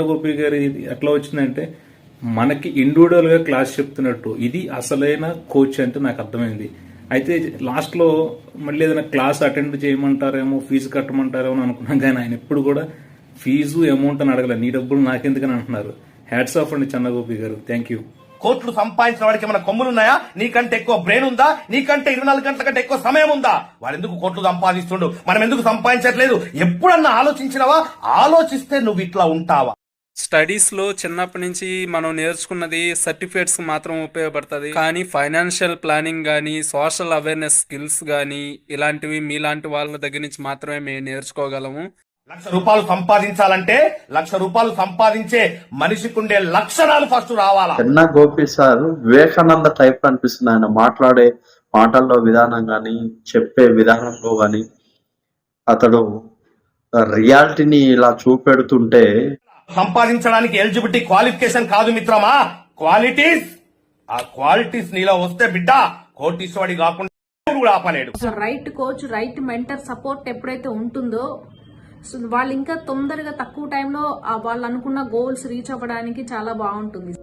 గోపి గారి ఎట్లా వచ్చిందంటే మనకి ఇండివిజువల్ గా క్లాస్ చెప్తున్నట్టు ఇది అసలైన కోచ్ అంటే నాకు అర్థమైంది. అయితే లాస్ట్ లో మళ్ళీ ఏదైనా క్లాస్ అటెండ్ చేయమంటారేమో, ఫీజు కట్టమంటారేమో అని అనుకున్నాం, కానీ ఆయన ఎప్పుడు కూడా ఫీజు అమౌంట్ అని అడగలేదు. నీ డబ్బులు నాకెందుకని అంటున్నారు. హ్యాట్స్ ఆఫ్ అండి చెన్నగోపి గారు, థ్యాంక్ యూ. కోట్లు సంపాదించిన వాడికి ఏమైనా కొమ్ములున్నాయా? నీకంటే ఎక్కువ బ్రెయిన్ ఉందా? నీకంటే 24 గంటల కంటే ఎక్కువ సమయం ఉందా? వాడు ఎందుకు కోట్లు సంపాదిస్తుండు, మనం ఎందుకు సంపాదించట్లేదు? ఎప్పుడన్నా ఆలోచించినవా? ఆలోచిస్తే నువ్వు ఇట్లా ఉంటావా? స్టడీస్ లో చిన్నప్పటి నుంచి మనం నేర్చుకున్నది సర్టిఫికేట్స్ మాత్రం ఉపయోగపడుతుంది, కానీ ఫైనాన్షియల్ ప్లానింగ్ గానీ, సోషల్ అవేర్నెస్ స్కిల్స్ గానీ ఇలాంటివి మీలాంటి వాళ్ళ దగ్గర నుంచి మాత్రమే మేము నేర్చుకోగలము. ₹1,00,000 సంపాదించాలంటే ₹1,00,000 సంపాదించే మనిషికుండే లక్షణాలు ఫస్ట్ రావాలా? చెన్నా గోపి సార్ వివేకానంద టైప్ అనిపిస్తుంది. ఆయన మాట్లాడే మాటల్లో విధానం గాని, చెప్పే విధానంలో గాని, అతడు రియాలిటీని ఇలా చూపెడుతుంటే సంపాదించడానికి ఎలిజిబిలిటీ క్వాలిఫికేషన్ కాదు మిత్రమా, క్వాలిటీస్. ఆ క్వాలిటీస్ నీలో వస్తే బిడ్డ కోటీశ్వడి కాకుండా కూడా ఆపలేడు. Right coach, right mentor support ఎప్పుడైతే ఉంటుందో వాళ్ళు ఇంకా తొందరగా తక్కువ టైంలో వాళ్ళు అనుకున్న గోల్స్ రీచ్ అవ్వడానికి చాలా బాగుంటుంది.